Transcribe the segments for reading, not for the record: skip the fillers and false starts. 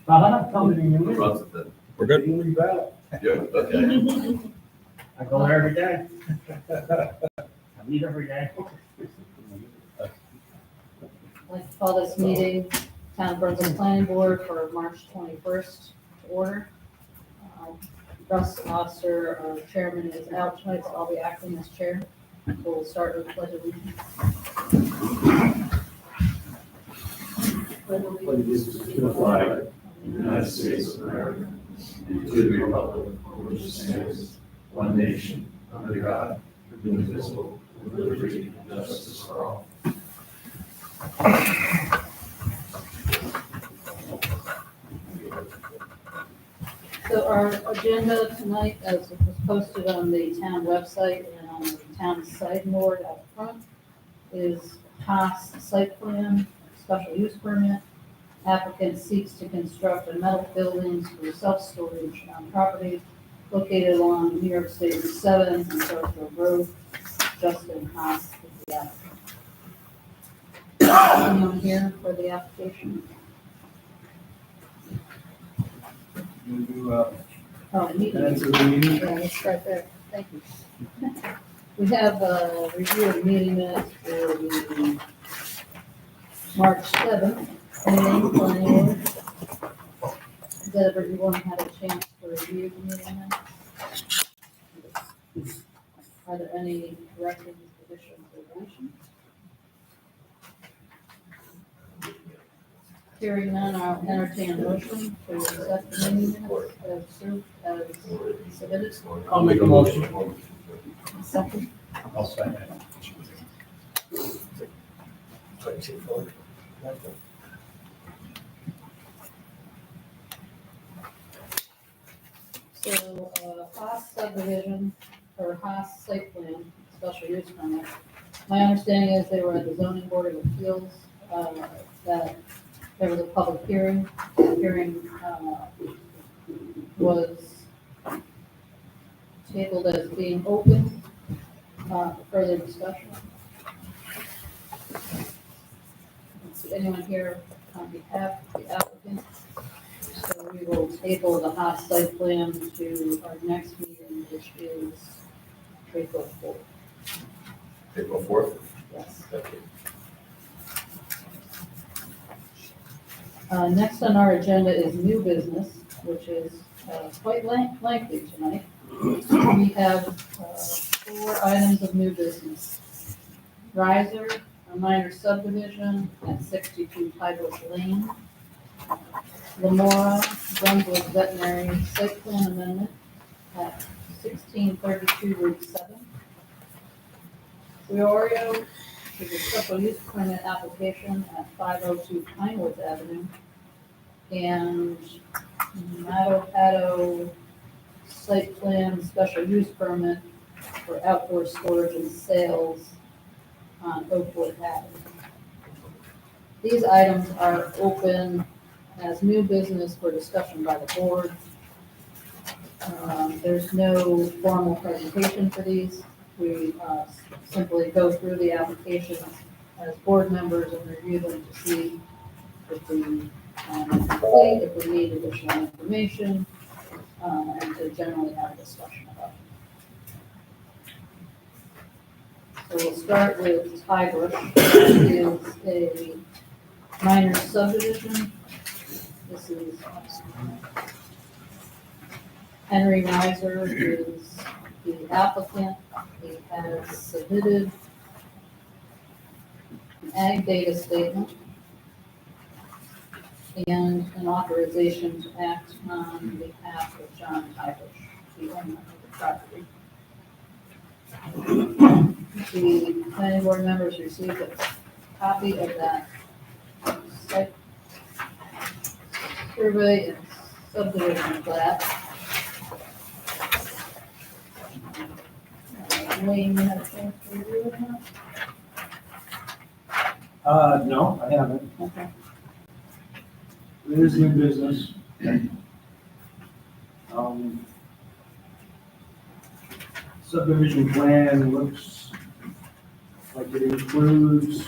Coming in. Brunswick. We're good. You leave out. Yeah, okay. I go there every day. I meet every day. I'd like to call this meeting, Town of Brunswick Planning Board for March 21st to order. Russ Oster, our chairman, is out tonight, so I'll be acting as chair. So we'll start with pledge of allegiance. Pledge of allegiance To the flag of the United States of America, and to the republic for which it stands, one nation, under God, indivisible, with liberty and justice for all. So our agenda tonight, as it was posted on the town website and on the town sideboard out front, is Haas site plan, special use permit. Applicant seeks to construct a metal buildings for self-storage on property located along New York State Route 7 and Sargent Road. Justin Haas is the applicant. Anyone here for the application? Oh, meeting. That's the meeting. Yeah, let's start there. Thank you. We have a review of the meeting minutes for the March 7th. Anyone, planning board? Has everyone had a chance to review the meeting minutes? Are there any corrections, additions, or deletions? Hearing none, I'll entertain a motion to accept the meeting minutes as submitted. I'll make a motion. Second. I'll second. So, Haas subdivision, or Haas site plan, special use permit. My understanding is they were at the zoning board of appeals, that there was a public hearing. The hearing, was tabled as being open, for further discussion. Is anyone here on behalf of the applicant? So we will table the Haas site plan to our next meeting, which is April 4th. April 4th? Yes. Thank you. Next on our agenda is new business, which is quite lengthy tonight. We have 4 items of new business. Riser, a minor subdivision at 62 Tidewood Lane. Lamora, Brunswick Veterinary Site Plan Amendment at 1632 Route 7. Riorio is a special use permit application at 502 Pinewoods Avenue. And Matto site plan special use permit for outdoor storage and sales on Oakwood Avenue. These items are open as new business for discussion by the board. There's no formal presentation for these. We simply go through the applications as board members and review them to see if we complete, if we need additional information, and to generally have a discussion about it. So we'll start with Tidewood, which is a minor subdivision. This is Henry Reiser is the applicant. He has submitted an ag data statement and an authorization to act on behalf of John Tybush, the owner of the property. The planning board members received a copy of that site survey and subdivision plat. Wayne, you had a chance to review it now? No, I haven't. Okay. It is new business. Subdivision plan looks like it includes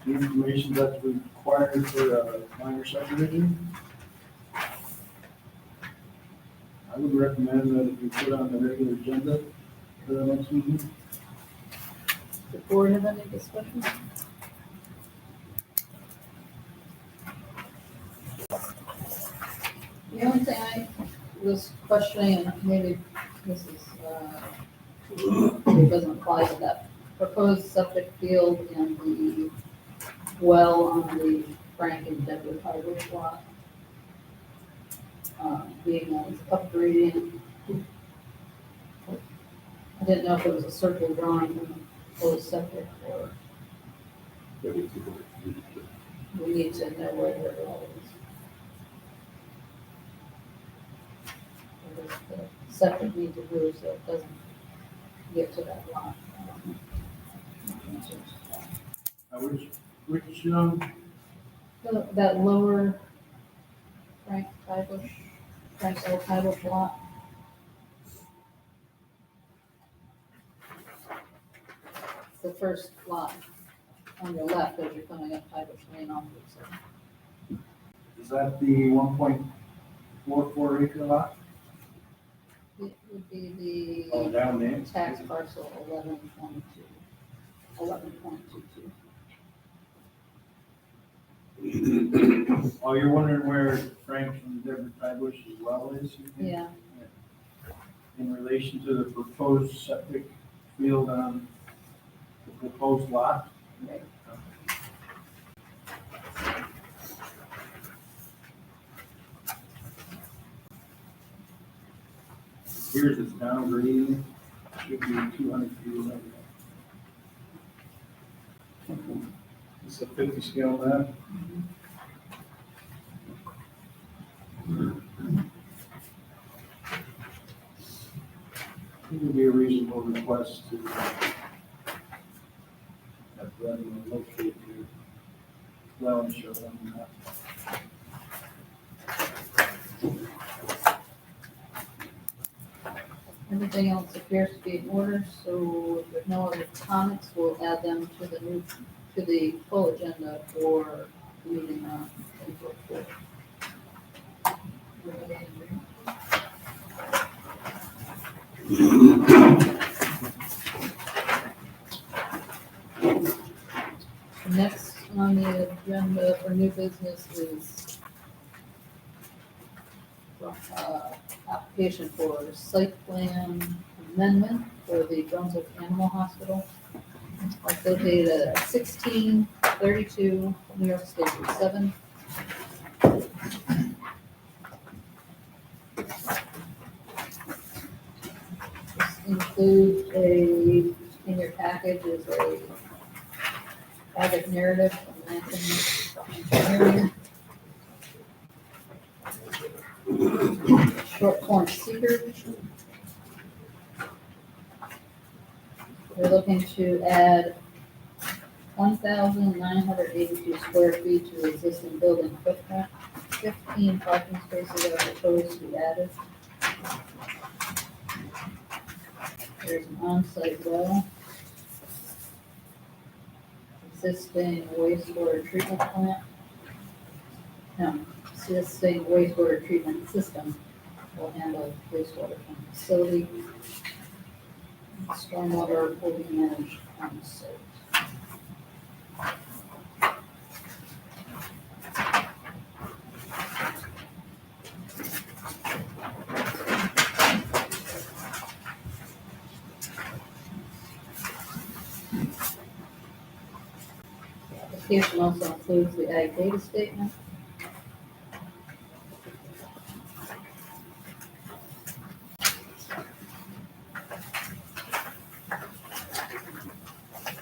the information that's required for a minor subdivision. I would recommend that if you put on the regular agenda for the next meeting. Does the board have any discussion? The only thing I was questioning, and maybe this is, it doesn't apply to that proposed septic field and the well on the Frank and Deborah Harbush lot. Being upgrading. I didn't know if it was a circle drawing from the proposed septic or we need to know where it all is. Or does the septic need to move so it doesn't get to that lot? Which, That lower Frank Harbush, Frank's old Harbush lot. It's the first lot on your left as you're coming up Harbush Lane onto it. So is that the 1.44 acre lot? it would be Oh, the down there? tax parcel 11.22. Oh, you're wondering where Frank and Deborah Tybush's well is? You think? Yeah, In relation to the proposed septic field on the proposed lot? right. Here's its down grading, should be 200 feet away. It's a 50 scale map. It would be a reasonable request to have them locate your well and show them that. Everything else appears to be in order, so if there's no other comments, we'll add them to the full agenda for the meeting on April 4th. Next on the agenda for new business is application for site plan amendment for the Brunswick Animal Hospital. It's located at 1632 New York State Route 7. This includes in your package is a project narrative from Lansing Engineering. Short form seeker. We're looking to add 1,982 square feet to existing building footprint. 15 parking spaces are proposed to be added. There's an on-site well. Existing wastewater treatment plant. No, existing wastewater treatment system will handle wastewater from the facility. Stormwater will be managed on the site. The application also includes the ag data statement.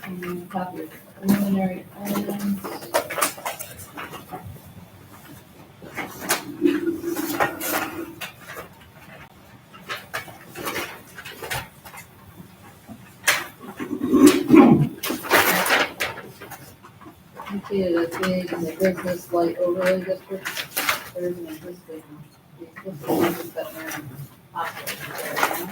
And copy of preliminary plans. Indicated as being in the business light overlay district. There is an existing veterinary hospital there now.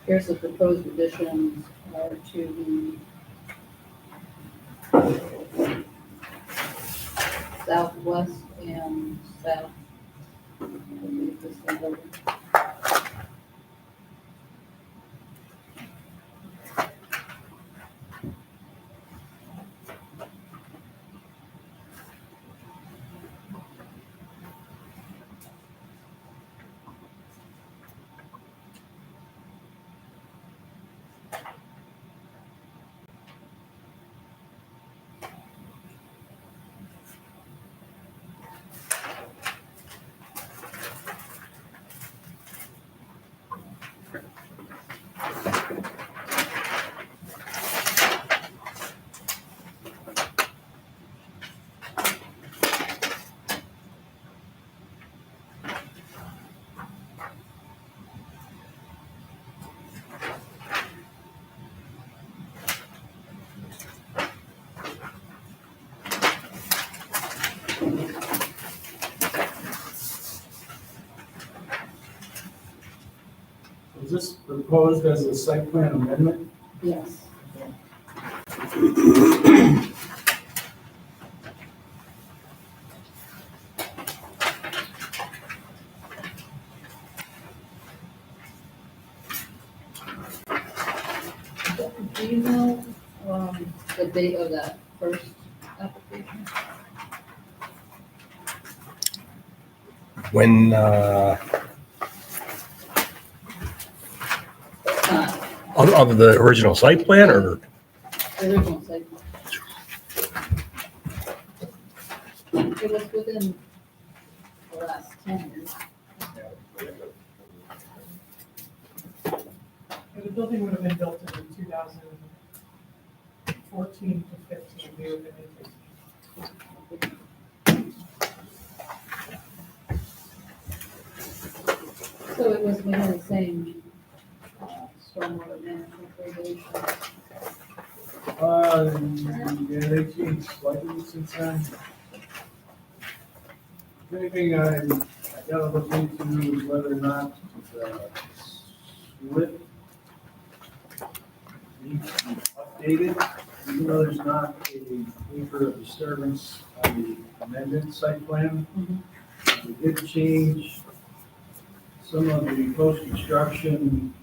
Here's the proposed additions are to the southwest and south of the existing building. Is this proposed as a site plan amendment? Yes. Do you know, the date of that first application? When, of the original site plan or? The original site plan. It was within the last 10 years. The building would have been built in 2014 to 15. We would have been So it was within the same stormwater management regulations. Yeah, they changed slightly since then. If anything, I gotta look into whether or not the split needs to be updated, even though there's not a waiver of disturbance on the amended site plan. Mhm. We did change some of the post-construction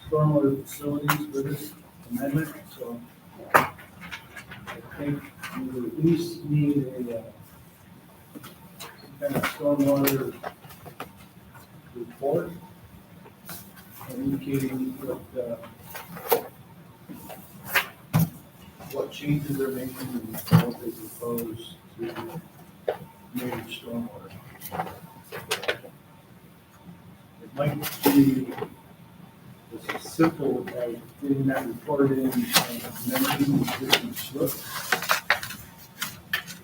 stormwater facilities for this amendment, so I think we would at least need a some kind of stormwater report indicating what changes they're making and what they propose to manage stormwater. It might be as simple as getting that report in and amending the existing slip.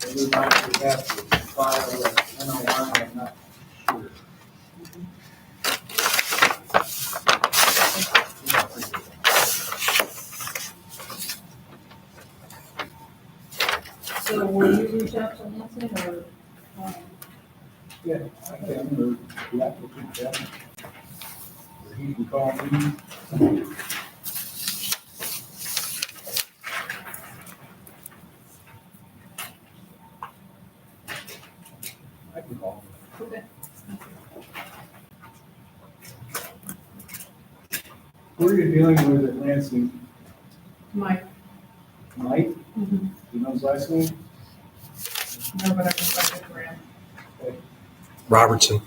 Whether or not we have to file an NOI, I'm not sure. So will you reach out to Nancy or? Yeah, I can, or the applicant can. Or he can call me. I can call him. Okay. Who are you dealing with at Lansing? Mike. Mike? Mm-hmm. You know his last name? No, but I can find it for him. Robertson.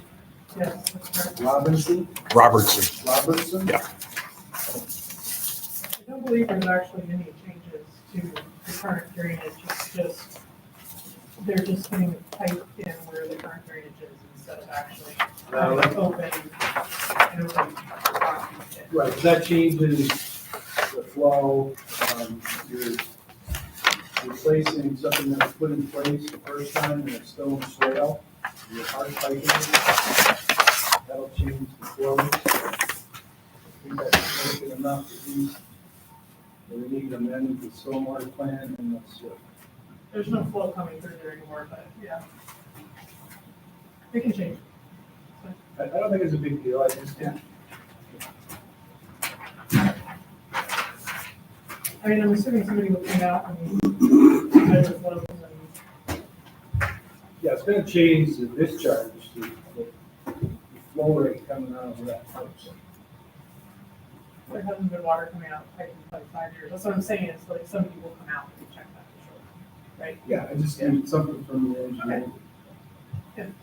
Yes, that's correct. Robinson? Robertson. Robertson? Yeah. I don't believe there's actually any changes to the current drainage. It's just, they're just putting a pipe in where the current drainage is instead of actually having an open rock pit. Right, that changes the flow. You're replacing something that was put in place the first time and it's still in the swale. Your hard piping, that'll change the flow. I think that's making enough at least. We need to amend the stormwater plan and the slip. There's no flow coming through there anymore, but yeah. It can change. I don't think it's a big deal, I just, I mean, I'm assuming somebody will come out and measure flows and, Yeah, it's gonna change the discharge, the flow rate coming out of that pipe. there hasn't been water coming out of the pipe in like 5 years. That's what I'm saying, is like somebody will come out and check that for sure, right? Yeah, I just need something from the engineer. Then,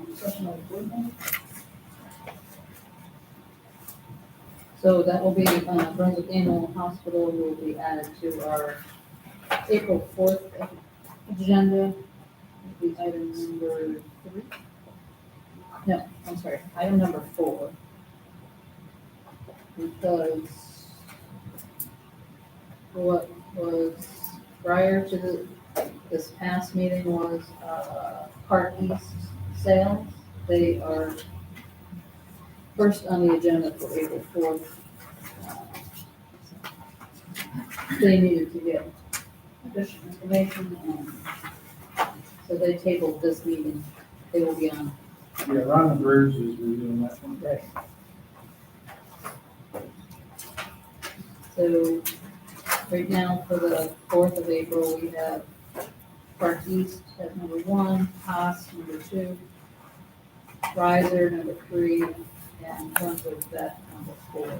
discussion of board minutes. So that will be, Brunswick Animal Hospital will be added to our April 4th agenda. It'll be item number 3. No, I'm sorry, item number 4. Because what was prior to this past meeting was, Park East sales. They are first on the agenda for April 4th. They needed to get additional information, so they tabled this meeting. They will be on. Yeah, Ron Burge is reviewing that one. Right. So, right now, for the 4th of April, we have Park East at number 1, Haas number 2, Riser number 3, and Brunswick at number 4.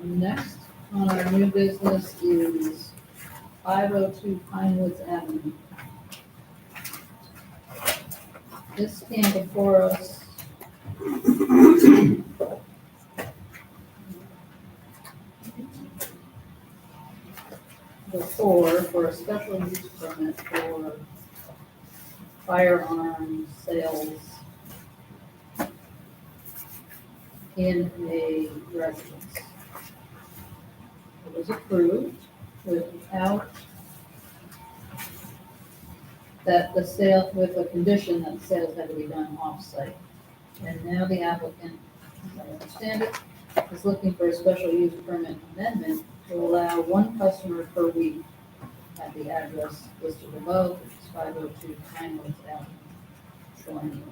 Next on our new business is 502 Pinewoods Avenue. This came before us before for a special use permit for firearm sales in a residence. It was approved without that the sale, with a condition that sales had to be done off-site. And now the applicant, as I understand it, is looking for a special use permit amendment to allow one customer per week at the address listed above, which is 502 Pinewoods Avenue, Shawano.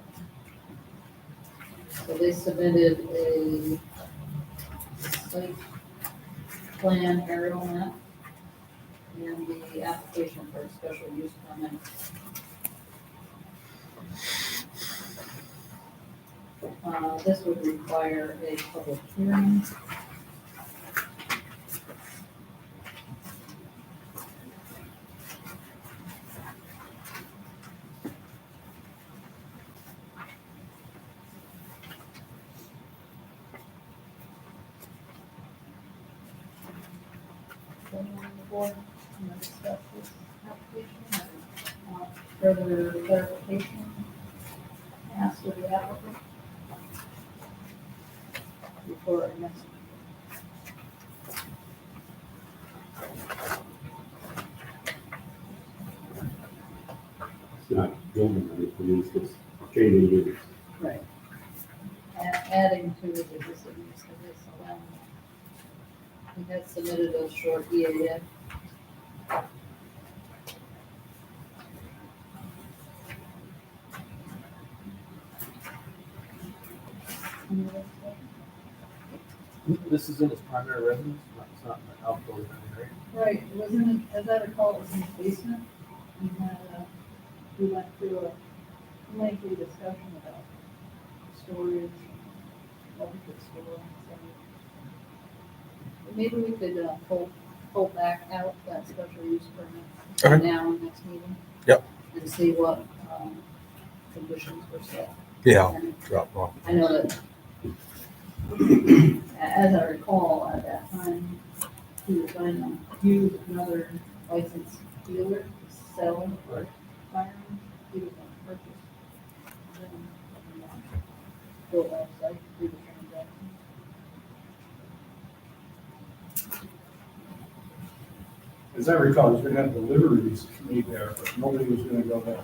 So they submitted a site plan aerial map and the application for a special use permit. This would require a public hearing. Board, I'm gonna discuss this application, and further clarification asked of the applicant before our next. It's not building anything, it's just changing units. Right. Adding to the existing use of this allowing. We had submitted a short EAF. This is in its primary residence, it's not an outdoor area. Right, wasn't it, as I recall, it was in the basement. We had, we went through a lengthy discussion about storage, what we could store. So maybe we could pull back out that special use permit Okay. for now in next meeting. Yep. And see what conditions were set. Yeah, And drop off. I know that, as I recall, at that time, he was going to use another licensed dealer to sell firearms. He was going to purchase them and go outside, do the transaction. As I recall, he's gonna have deliveries made there, but nobody was gonna go there.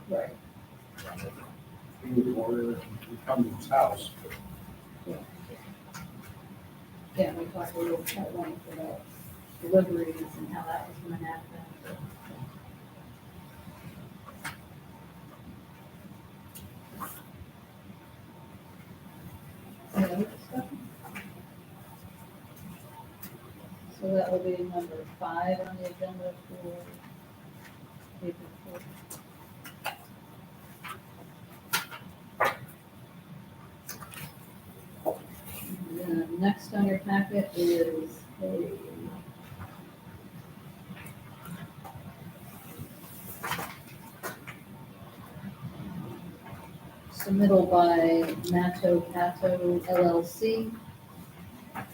Right. He would order and he'd come to his house. Yeah, we talked a little at length about deliveries and how that was going to happen. that will be number 5 on the agenda for April 4th. And then next on your packet is a submittal by Mato Cato LLC,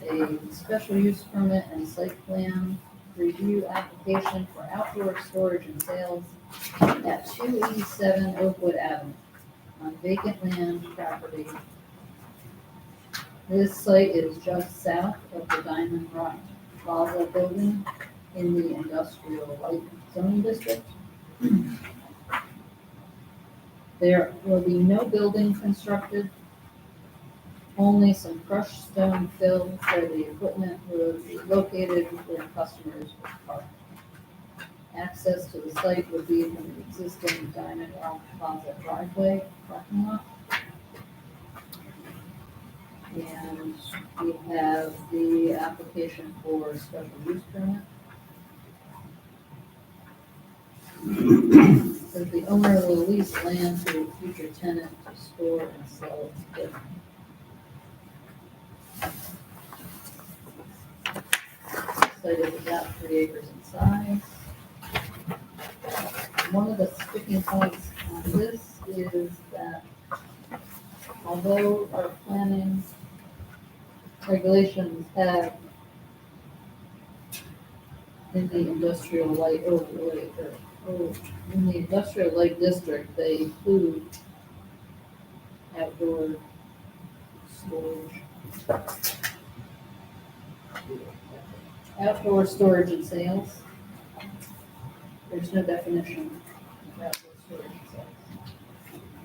a special use permit and site plan review application for outdoor storage and sales at 287 Oakwood Avenue on vacant land property. This site is just south of the Diamond Rock Plaza building in the industrial light zoning district. There will be no building constructed, only some crushed stone fill where the equipment will be located where customers will park. Access to the site would be from the existing Diamond Rock Plaza driveway parking lot. And we have the application for a special use permit. Says the owner will lease land to a future tenant to store and sell equipment. Site is about 3 acres in size. One of the sticking points on this is that although our planning regulations have in the industrial light overlay, in the industrial light district, they include outdoor storage. Outdoor storage and sales. There's no definition of outdoor storage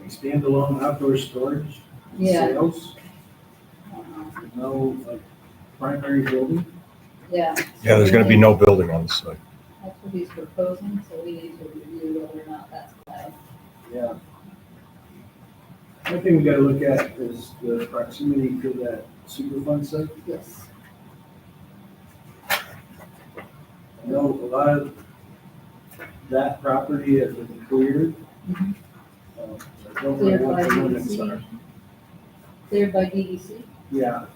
and sales. Standalone outdoor storage, Yeah. sales, no like primary building. Yeah. Yeah, there's gonna be no building on the site. That's what he's proposing, so we need to review whether or not that's allowed. Yeah. One thing we gotta look at is the proximity to that Superfund site. Yes. I know a lot of that property has been cleared. Mhm. I don't know Cleared what by the limits DEC. are. Cleared by DEC. Yeah,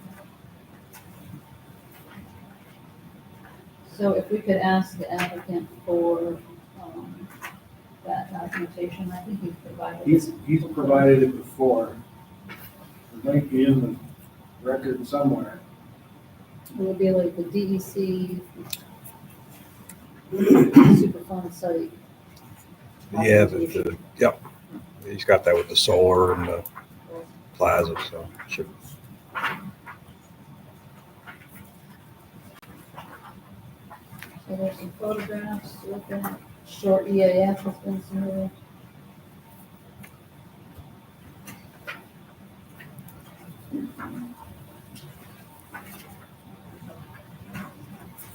So if we could ask the applicant for that documentation, I think he's provided. he's provided it before. It might be in the record somewhere. It would be like the DEC Superfund site. Yeah, yep. He's got that with the solar and the plaza, so should. So there's some photographs to look at. Short EAF has been submitted.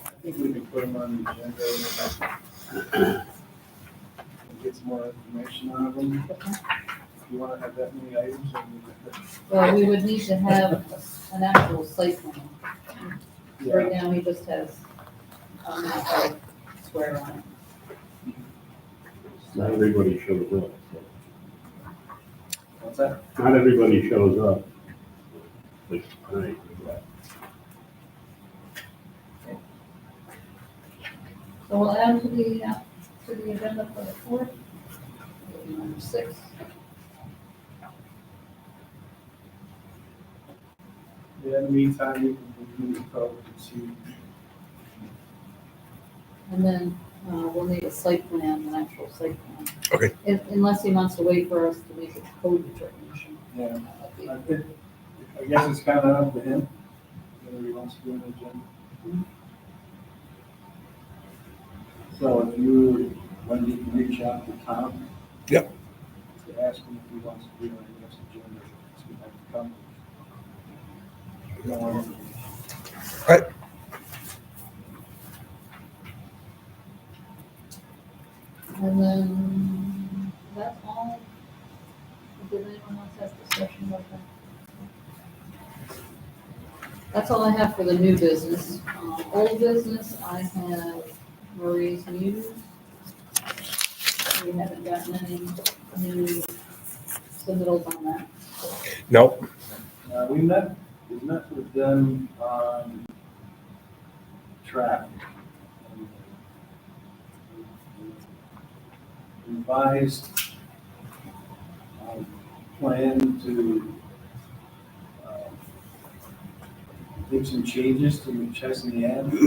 I think we can put them on the agenda. And get some more information out of them. If you wanna have that many items, then we can. Well, we would need to have an actual site plan. Right now, he just has a map of square on it. Not everybody shows up. What's that? Not everybody shows up. Like tonight. So we'll add to the agenda for the 4th. Number 6. Yeah, in the meantime, we can the code and see. And then we'll need a site plan, an actual site plan. Okay. Unless he wants to wait for us to make a code determination. Yeah. That'd be- I guess it's kind of up to him, whether he wants to do an agenda. So if you, when you can reach out to Tom. Yep. To ask him if he wants to do an next agenda, so we have to come. Right. And then that's all. Did anyone else have discussion about that? That's all I have for the new business. Old business, I have Marie's Muse. We haven't gotten any new submittals on that. Nope. We met with them on traffic. Revised plan to make some changes to McChesney Ave.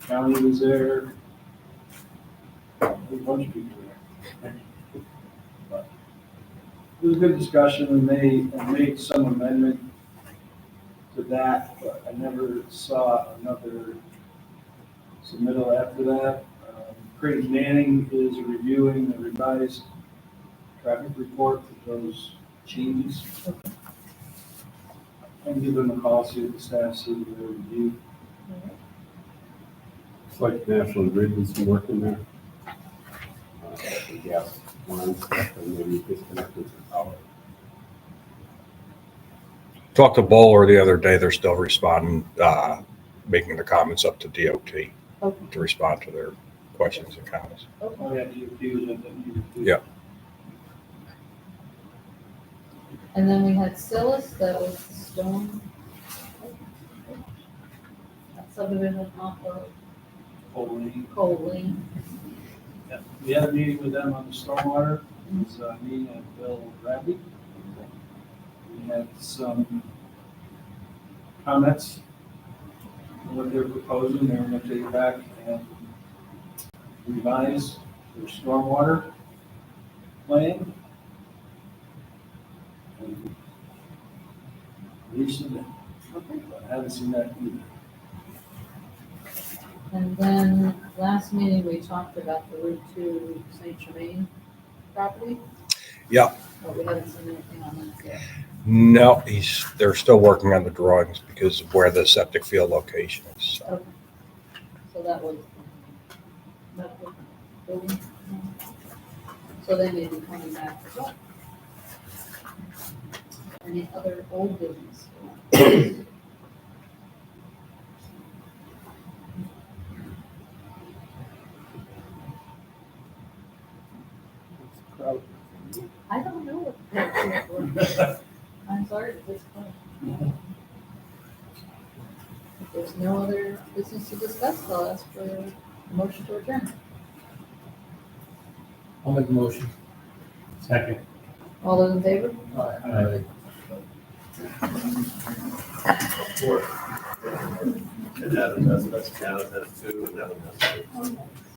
County was there, a whole bunch of people there. But it was a good discussion, and they made some amendment to that, but I never saw another submittal after that. Craig Manning is reviewing the revised traffic report with those changes. I can give them a call, see what the staff says of their review. It's like National Grid was working there. The gas lines, and maybe disconnected the power. Talked to Bowler the other day. They're still responding, making the comments up to DOT Okay. to respond to their questions and comments. Oh, yeah, DOT was at that. Yeah. And then we had Silas, that was the stone. That subdivision off of Holding. Coal Lane. Yeah, we had a meeting with them on the stormwater. It was me and Bill Bradley. We had some comments on what they're proposing. They're going to take it back and revise their stormwater plan. And resubmit. But I haven't seen that either. And then last meeting, we talked about the Route 2 St. Germain property. Yeah. But we haven't seen anything on that yet. No, they're still working on the drawings because of where the septic field location is. Okay. So that was building. So they may be coming back as well. Any other old business? I don't know what that I'm sorry to disappoint. If there's no other business to discuss, I'll ask for a motion to adjourn. I'll make a motion. Second. All those in favor? And that's down at 2, and that was.